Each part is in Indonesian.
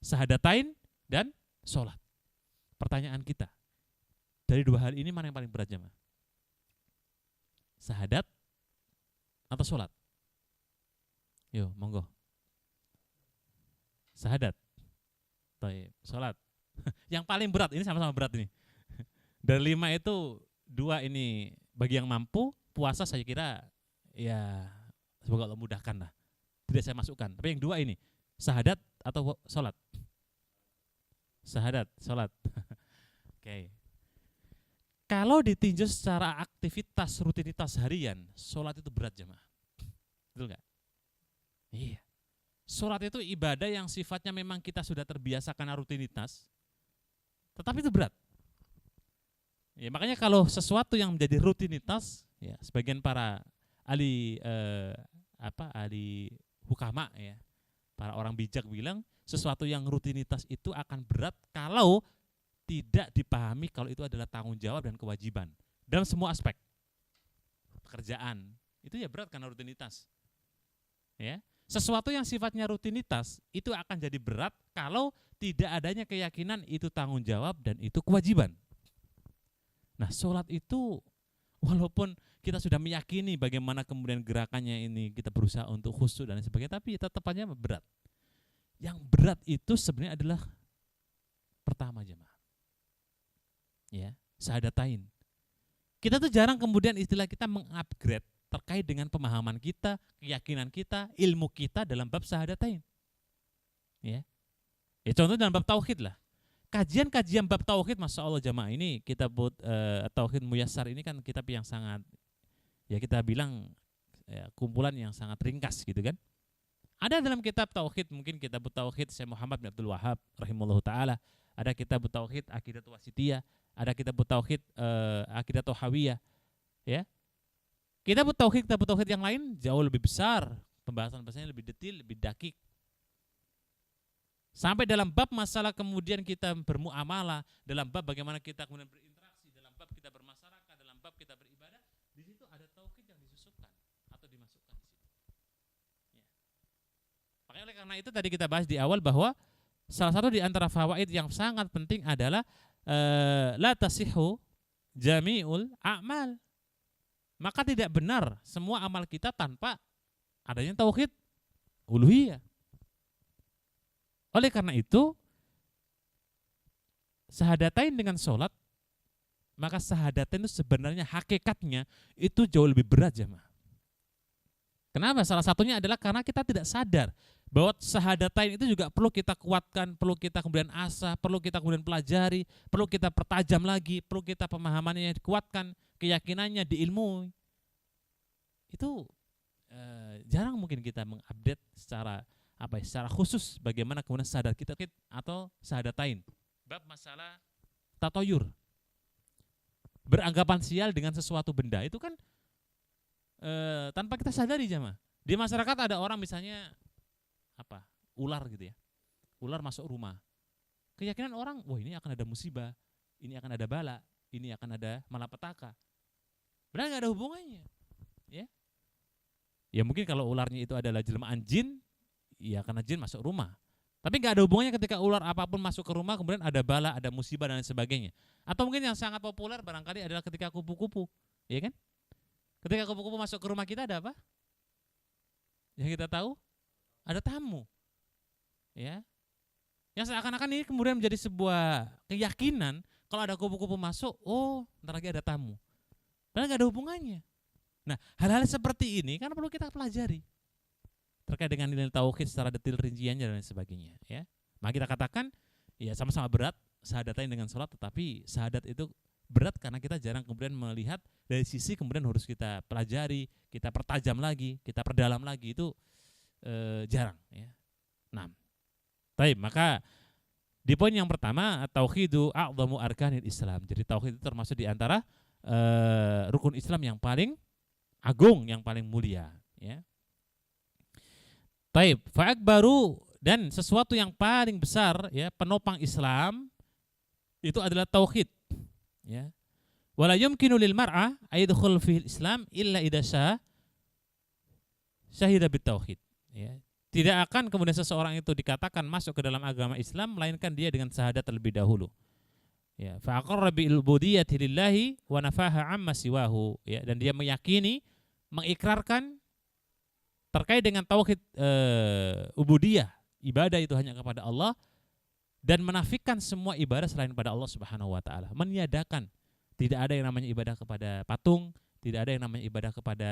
Syahadatain dan sholat. Pertanyaan kita, dari dua hal ini mana yang paling berat jemaah? Syahadat atau sholat? Yo, monggo. Syahadat. Baik, sholat. Yang paling berat, ini sama-sama berat ini. Dari 5 itu 2 ini bagi yang mampu, puasa saya kira ya semoga Allah mudahkan lah. Tidak saya masukkan. Tapi yang 2 ini, syahadat atau sholat? Syahadat, sholat. Oke. Kalau ditinjau secara aktivitas, rutinitas harian, sholat itu berat jemaah. Betul nggak? Iya. Sholat itu ibadah yang sifatnya memang kita sudah terbiasa karena rutinitas, tetapi itu berat. Ya, makanya kalau sesuatu yang menjadi rutinitas, ya sebagian para ahli ahli hukama ya, para orang bijak bilang sesuatu yang rutinitas itu akan berat kalau tidak dipahami kalau itu adalah tanggung jawab dan kewajiban dalam semua aspek. Pekerjaan itu ya berat karena rutinitas. Ya, sesuatu yang sifatnya rutinitas itu akan jadi berat kalau tidak adanya keyakinan itu tanggung jawab dan itu kewajiban. Nah, sholat itu walaupun kita sudah meyakini bagaimana kemudian gerakannya ini kita berusaha untuk khusyuk dan sebagainya, tapi tetapannya berat. Yang berat itu sebenarnya adalah pertama jemaah. Ya, syahadatain. Kita tuh jarang kemudian istilah kita mengupgrade terkait dengan pemahaman kita, keyakinan kita, ilmu kita dalam bab syahadatain. Ya. Ya contoh dalam bab tauhid lah. Kajian-kajian bab tauhid, masya Allah jamaah, ini kitab Tauhid Muyassar ini kan kitab yang sangat, ya kita bilang ya, kumpulan yang sangat ringkas gitu kan. Ada dalam kitab tauhid, mungkin kitab tauhid Syekh Muhammad bin Abdul Wahab rahimahullahu taala, ada kitab tauhid Aqidah Wasitiyah, ada kitab tauhid Aqidah Tahawiyah, ya. Kitab tauhid yang lain jauh lebih besar, pembahasan-pembahasannya lebih detail, lebih dakik. Sampai dalam bab masalah kemudian kita bermuamalah, dalam bab bagaimana kita kemudian berinteraksi, dalam bab kita bermasyarakat, dalam bab kita beribadah, di situ ada tauhid yang disusupkan atau dimasukkan di situ. Ya. Makanya oleh karena itu tadi kita bahas di awal bahwa salah satu di antara fawaid yang sangat penting adalah la tasihhu jami'ul a'mal. Maka tidak benar semua amal kita tanpa adanya tauhid uluhiyah. Oleh karena itu, syahadatain dengan sholat, maka syahadatain itu sebenarnya hakikatnya itu jauh lebih berat jemaah. Kenapa? Salah satunya adalah karena kita tidak sadar bahwa syahadatain itu juga perlu kita kuatkan, perlu kita kemudian asah, perlu kita kemudian pelajari, perlu kita pertajam lagi, perlu kita pemahamannya dikuatkan, keyakinannya diilmui. Itu jarang mungkin kita mengupdate secara secara khusus bagaimana kemudian syahadat kita atau syahadatain. Bab masalah tatoyur, beranggapan sial dengan sesuatu benda itu kan tanpa kita sadari jemaah. Di masyarakat ada orang misalnya ular gitu ya, ular masuk rumah. Keyakinan orang, wah ini akan ada musibah, ini akan ada bala, ini akan ada malapetaka. Padahal nggak ada hubungannya, ya. Ya mungkin kalau ularnya itu adalah jelmaan jin, ya karena jin masuk rumah. Tapi nggak ada hubungannya ketika ular apapun masuk ke rumah kemudian ada bala, ada musibah dan lain sebagainya. Atau mungkin yang sangat populer barangkali adalah ketika kupu-kupu, ya kan? Ketika kupu-kupu masuk ke rumah kita ada apa? Yang kita tahu ada tamu, ya. Yang seakan-akan ini kemudian menjadi sebuah keyakinan kalau ada kupu-kupu masuk, oh ntar lagi ada tamu. Padahal nggak ada hubungannya. Nah hal-hal seperti ini kan perlu kita pelajari terkait dengan nilai tauhid secara detail rinciannya dan lain sebagainya, ya. Maka kita katakan ya sama-sama berat syahadatain dengan sholat, tetapi syahadat itu berat karena kita jarang kemudian melihat dari sisi kemudian harus kita pelajari, kita pertajam lagi, kita perdalam lagi, itu jarang, ya. Nah, baik, maka di poin yang pertama tauhidu a'dhamu arkanil Islam. Jadi tauhid itu termasuk di antara rukun Islam yang paling agung, yang paling mulia, ya. Baik, fa'akbaru, dan sesuatu yang paling besar, ya, penopang Islam itu adalah tauhid, ya. Wala yumkinu lil mar'a aydkhul fil Islam illa idza syahida bit tauhid, ya. Tidak akan kemudian seseorang itu dikatakan masuk ke dalam agama Islam melainkan dia dengan syahadat terlebih dahulu. Ya, fa aqarra bil ubudiyyati lillahi wa nafaha amma siwahu, ya, dan dia meyakini, mengikrarkan terkait dengan tauhid ubudiyah, ibadah itu hanya kepada Allah, dan menafikan semua ibadah selain pada Allah Subhanahu wa taala. Meniadakan, tidak ada yang namanya ibadah kepada patung, tidak ada yang namanya ibadah kepada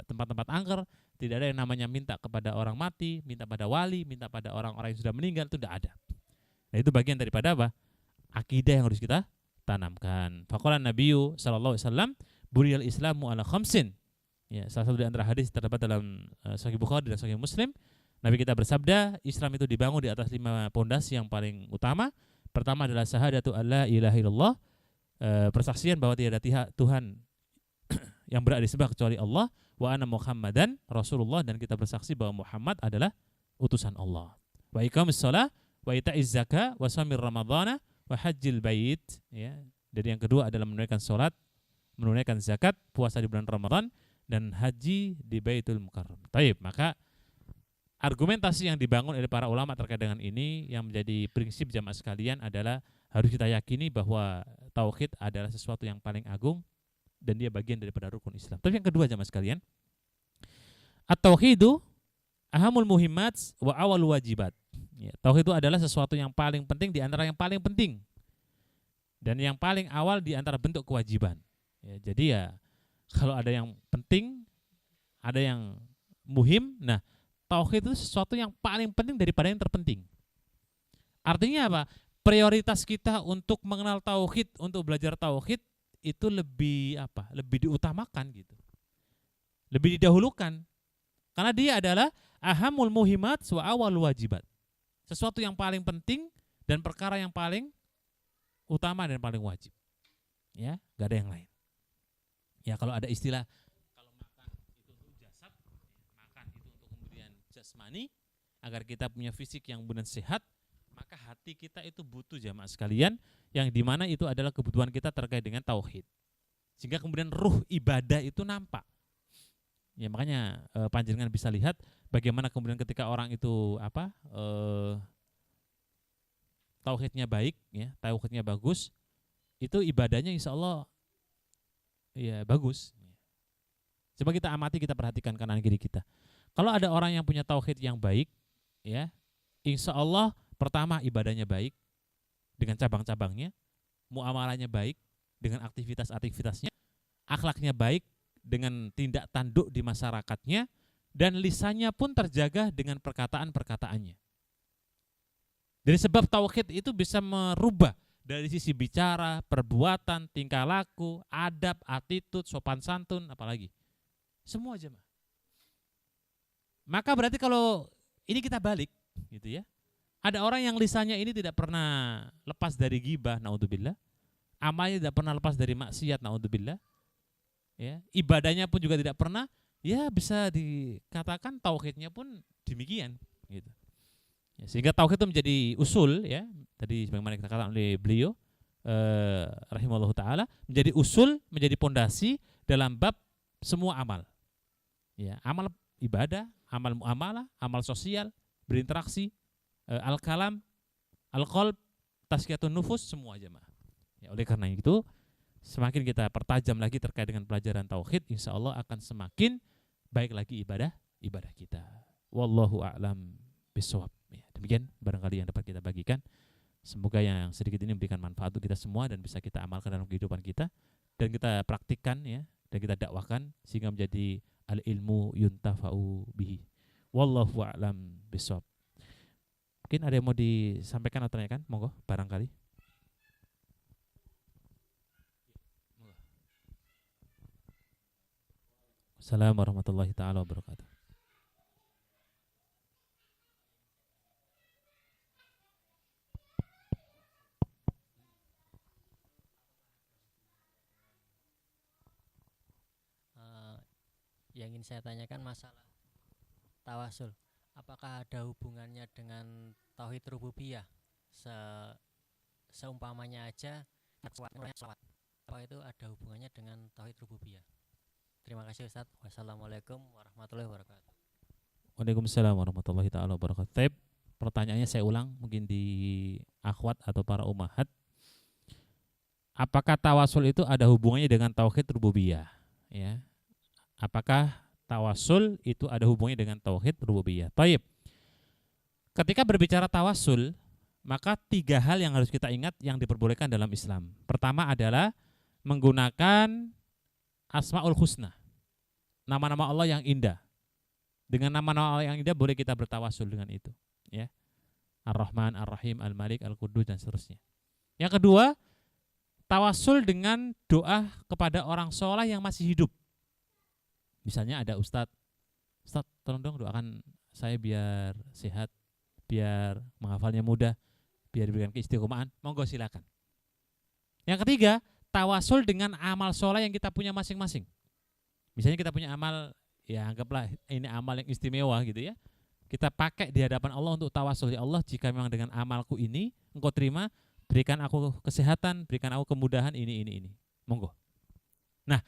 tempat-tempat angker, tidak ada yang namanya minta kepada orang mati, minta pada wali, minta pada orang-orang yang sudah meninggal, itu tidak ada. Nah, itu bagian daripada apa? Akidah yang harus kita tanamkan. Faqala Nabiyyu sallallahu alaihi wasallam, "Buniyal Islamu ala khamsin." Ya, salah satu di antara hadis terdapat dalam Sahih Bukhari dan Sahih Muslim. Nabi kita bersabda, Islam itu dibangun di atas 5 pondasi yang paling utama. Pertama adalah syahadatu alla ilaha illallah, persaksian bahwa tidak ada Tuhan yang berhak disembah kecuali Allah, wa anna Muhammadan Rasulullah, dan kita bersaksi bahwa Muhammad adalah utusan Allah. Wa iqamis shalah wa ita'iz zakah wa shamir ramadhana wa hajjil bait, ya. Jadi yang kedua adalah menunaikan salat, menunaikan zakat, puasa di bulan Ramadan, dan haji di Baitul Mukarram. Taib, maka argumentasi yang dibangun oleh para ulama terkait dengan ini yang menjadi prinsip jamaah sekalian adalah harus kita yakini bahwa tauhid adalah sesuatu yang paling agung dan dia bagian daripada rukun Islam. Tapi yang kedua jamaah sekalian, at-tauhidu ahamul muhimmat wa awal wajibat. Ya, tauhid itu adalah sesuatu yang paling penting di antara yang paling penting dan yang paling awal di antara bentuk kewajiban. Ya, jadi ya kalau ada yang penting, ada yang muhim, nah tauhid itu sesuatu yang paling penting daripada yang terpenting. Artinya apa? Prioritas kita untuk mengenal tauhid, untuk belajar tauhid itu lebih apa? Lebih diutamakan gitu. Lebih didahulukan. Karena dia adalah ahamul muhimmat wa awal wajibat. Sesuatu yang paling penting dan perkara yang paling utama dan paling wajib. Ya, enggak ada yang lain. Ya, kalau ada istilah kalau makan itu untuk jasad, makan itu untuk kemudian jasmani, agar kita punya fisik yang benar sehat, maka hati kita itu butuh jamaah sekalian, yang dimana itu adalah kebutuhan kita terkait dengan tauhid. Sehingga kemudian ruh ibadah itu nampak. Ya, makanya panjenengan bisa lihat bagaimana kemudian ketika orang itu tauhidnya baik, ya, tauhidnya bagus, itu ibadahnya insya Allah ya bagus. Coba kita amati, kita perhatikan kanan kiri kita. Kalau ada orang yang punya tauhid yang baik, ya, insya Allah pertama ibadahnya baik dengan cabang-cabangnya, muamalahnya baik dengan aktivitas-aktivitasnya, akhlaknya baik dengan tindak tanduk di masyarakatnya, dan lisannya pun terjaga dengan perkataan-perkataannya. Dari sebab tauhid itu bisa merubah dari sisi bicara, perbuatan, tingkah laku, adab, attitude, sopan santun, apalagi semua jemaah. Maka berarti kalau ini kita balik gitu ya. Ada orang yang lisannya ini tidak pernah lepas dari ghibah, naudzubillah. Amalnya tidak pernah lepas dari maksiat, naudzubillah. Ya, ibadahnya pun juga tidak pernah, ya bisa dikatakan tauhidnya pun demikian gitu. Ya, sehingga tauhid itu menjadi usul, ya. Tadi sebagaimana kita katakan oleh beliau rahimahullah taala, menjadi usul, menjadi pondasi dalam bab semua amal. Ya, amal ibadah, amal muamalah, amal sosial, berinteraksi, al-kalam, al-qalb, tazkiyatun nufus, semua jemaah. Ya, oleh karena itu, semakin kita pertajam lagi terkait dengan pelajaran tauhid, insya Allah akan semakin baik lagi ibadah kita. Wallahu a'lam bishawab. Ya, demikian barangkali yang dapat kita bagikan. Semoga yang sedikit ini memberikan manfaat untuk kita semua dan bisa kita amalkan dalam kehidupan kita dan kita praktikkan, ya, dan kita dakwahkan sehingga menjadi al-ilmu yuntafa'u bihi. Wallahu a'lam bishawab. Mungkin ada yang mau disampaikan atau tanyakan? Monggo, barangkali. Assalamualaikum warahmatullahi taala wabarakatuh. Yang ingin saya tanyakan masalah tawasul. Apakah ada hubungannya dengan tauhid rububiyah? Seumpamanya aja selawat. Apa itu ada hubungannya dengan tauhid rububiyah? Terima kasih Ustaz. Wassalamualaikum warahmatullahi wabarakatuh. Waalaikumsalam warahmatullahi taala wabarakatuh. Taib, pertanyaannya saya ulang mungkin di akhwat atau para ummahat. Apakah tawasul itu ada hubungannya dengan tauhid rububiyah? Ya. Apakah tawasul itu ada hubungannya dengan tauhid rububiyah? Taib. Ketika berbicara tawasul, maka 3 hal yang harus kita ingat yang diperbolehkan dalam Islam. Pertama adalah menggunakan Asmaul Husna, nama-nama Allah yang indah. Dengan nama-nama Allah yang indah boleh kita bertawasul dengan itu, ya. Ar-Rahman, Ar-Rahim, Al-Malik, Al-Qudus dan seterusnya. Yang kedua, tawasul dengan doa kepada orang soleh yang masih hidup. Misalnya ada Ustadz, tolong dong doakan saya biar sehat, biar menghafalnya mudah, biar diberikan keistiqomahan. Monggo silakan. Yang ketiga, tawasul dengan amal soleh yang kita punya masing-masing. Misalnya kita punya amal, ya anggaplah ini amal yang istimewa gitu ya. Kita pakai di hadapan Allah untuk tawasul. Ya Allah, jika memang dengan amalku ini Engkau terima, berikan aku kesehatan, berikan aku kemudahan ini. Monggo. Nah,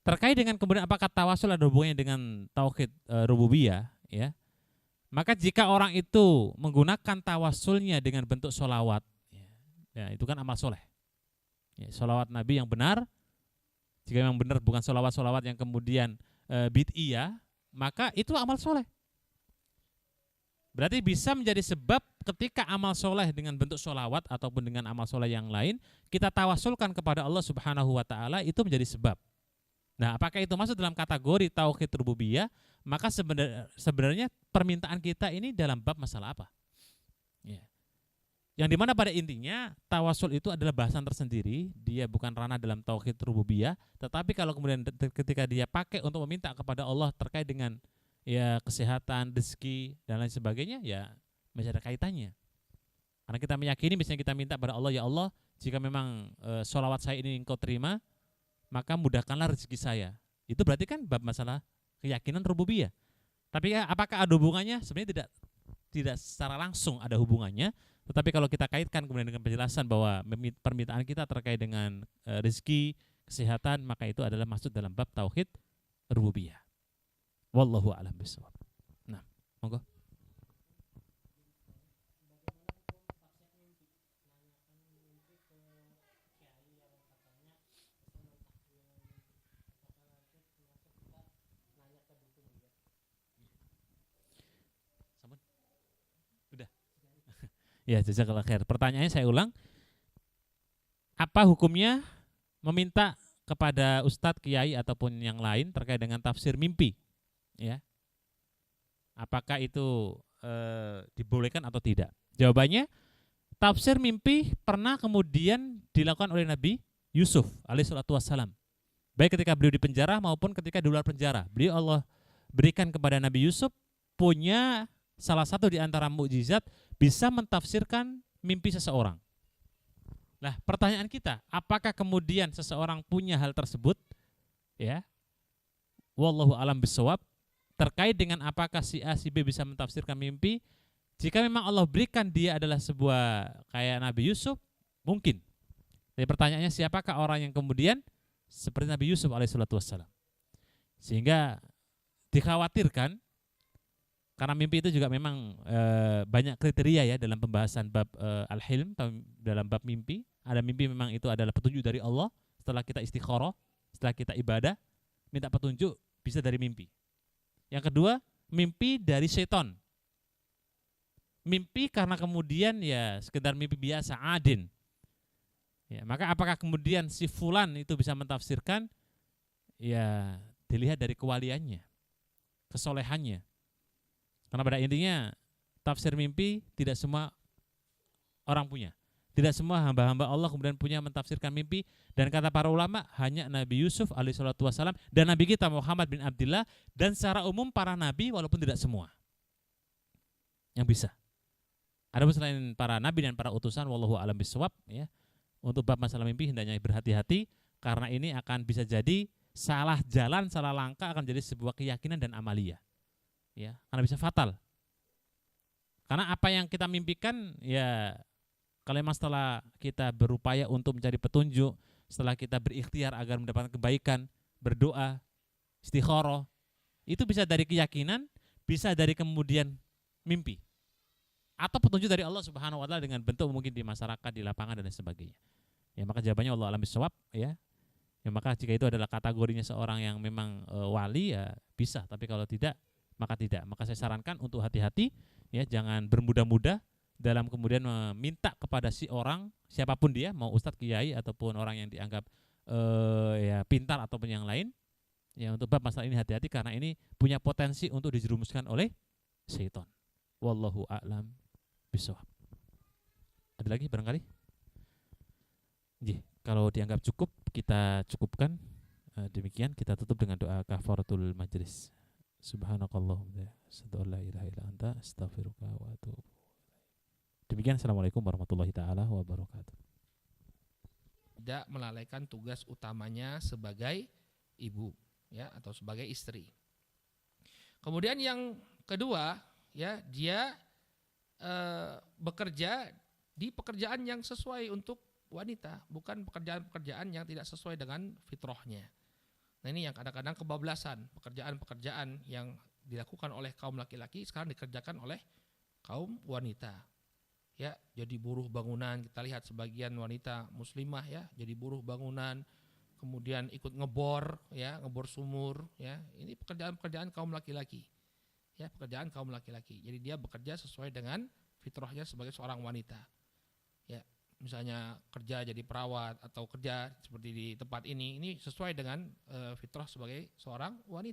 terkait dengan kemudian apakah tawasul ada hubungannya dengan tauhid rububiyah, ya. Maka jika orang itu menggunakan tawasulnya dengan bentuk sholawat, ya itu kan amal soleh. Ya, sholawat Nabi yang benar, jika memang benar bukan sholawat yang kemudian bid'iyah, maka itu amal soleh. Berarti bisa menjadi sebab ketika amal soleh dengan bentuk sholawat ataupun dengan amal soleh yang lain, kita tawasulkan kepada Allah Subhanahu wa ta'ala, itu menjadi sebab. Nah, apakah itu masuk dalam kategori tauhid rububiyah? Maka sebenarnya permintaan kita ini dalam bab masalah apa? Ya. Yang dimana pada intinya tawasul itu adalah bahasan tersendiri, dia bukan ranah dalam tauhid rububiyah, tetapi kalau kemudian ketika dia pakai untuk meminta kepada Allah terkait dengan ya kesehatan, rezeki dan lain sebagainya, ya masih ada kaitannya. Karena kita meyakini misalnya kita minta kepada Allah, ya Allah, jika memang sholawat saya ini Engkau terima, maka mudahkanlah rezeki saya. Itu berarti kan bab masalah keyakinan rububiyah. Tapi apakah ada hubungannya? Sebenarnya tidak secara langsung ada hubungannya. Tetapi kalau kita kaitkan kemudian dengan penjelasan bahwa permintaan kita terkait dengan rezeki, kesehatan, maka itu adalah masuk dalam bab tauhid rububiyah. Wallahu a'lam bishawab. Nah, monggo. Udah. Ya, jazakallah khair. Pertanyaannya saya ulang. Apa hukumnya meminta kepada ustadz, kiai ataupun yang lain terkait dengan tafsir mimpi? Ya. Apakah itu dibolehkan atau tidak? Jawabannya, tafsir mimpi pernah kemudian dilakukan oleh Nabi Yusuf alaihissalatu wassalam. Baik ketika beliau di penjara maupun ketika di luar penjara. Beliau Allah berikan kepada Nabi Yusuf punya salah satu di antara mukjizat, bisa mentafsirkan mimpi seseorang. Nah, pertanyaan kita, apakah kemudian seseorang punya hal tersebut? Ya. Wallahu a'lam bishawab. Terkait dengan apakah si A, si B bisa mentafsirkan mimpi, jika memang Allah berikan dia adalah sebuah kayak Nabi Yusuf, mungkin. Jadi pertanyaannya, siapakah orang yang kemudian seperti Nabi Yusuf alaihissalatu wassalam? Sehingga dikhawatirkan, karena mimpi itu juga memang banyak kriteria ya dalam pembahasan bab al-hilm, dalam bab mimpi. Ada mimpi memang itu adalah petunjuk dari Allah, setelah kita istikharah, setelah kita ibadah, minta petunjuk, bisa dari mimpi. Yang kedua, mimpi dari setan. Mimpi karena kemudian ya sekedar mimpi biasa, adin. Ya, maka apakah kemudian si fulan itu bisa mentafsirkan? Ya dilihat dari kewaliannya, kesolehannya. Karena pada intinya tafsir mimpi tidak semua orang punya. Tidak semua hamba-hamba Allah kemudian punya mentafsirkan mimpi. Dan kata para ulama, hanya Nabi Yusuf alaihissalatu wassalam dan Nabi kita Muhammad bin Abdullah, dan secara umum para nabi walaupun tidak semua yang bisa. Ada selain para nabi dan para utusan, wallahu a'lam bishawab, ya. Untuk bab masalah mimpi hendaknya berhati-hati, karena ini akan bisa jadi salah jalan, salah langkah, akan jadi sebuah keyakinan dan amalia. Ya, karena bisa fatal. Karena apa yang kita mimpikan, ya kalau memang setelah kita berupaya untuk mencari petunjuk, setelah kita berikhtiar agar mendapatkan kebaikan, berdoa, istikharah, itu bisa dari keyakinan, bisa dari kemudian mimpi, atau petunjuk dari Allah Subhanahu wa taala dengan bentuk mungkin di masyarakat, di lapangan dan sebagainya. Ya maka jawabannya Allah alam bisawab ya. Ya maka jika itu adalah kategorinya seorang yang memang wali ya bisa, tapi kalau tidak maka tidak. Maka saya sarankan untuk hati-hati ya, jangan bermudah-mudah dalam kemudian meminta kepada si orang siapapun dia, mau ustadz, kiai ataupun orang yang dianggap ya pintar ataupun yang lain. Ya untuk bab masalah ini hati-hati karena ini punya potensi untuk dijerumuskan oleh syaitan. Wallahu a'lam bishawab. Ada lagi barangkali? Kalau dianggap cukup kita cukupkan. Demikian kita tutup dengan doa kafaratul majlis. Subhanakallahumma la ilaha illa anta astaghfiruka wa atubu. Demikian, assalamualaikum warahmatullahi taala wabarakatuh. Tidak melalaikan tugas utamanya sebagai ibu ya atau sebagai istri. Kemudian yang kedua ya, dia bekerja di pekerjaan yang sesuai untuk wanita, bukan pekerjaan-pekerjaan yang tidak sesuai dengan fitrahnya. Nah ini yang kadang-kadang kebablasan, pekerjaan-pekerjaan yang dilakukan oleh kaum laki-laki sekarang dikerjakan oleh kaum wanita. Ya, jadi buruh bangunan, kita lihat sebagian wanita muslimah ya, jadi buruh bangunan, kemudian ikut ngebor ya, ngebor sumur ya. Ini pekerjaan-pekerjaan kaum laki-laki. Ya, pekerjaan kaum laki-laki. Jadi dia bekerja sesuai dengan fitrahnya sebagai seorang wanita. Ya, misalnya kerja jadi perawat atau kerja seperti di tempat ini sesuai dengan fitrah sebagai seorang wanita.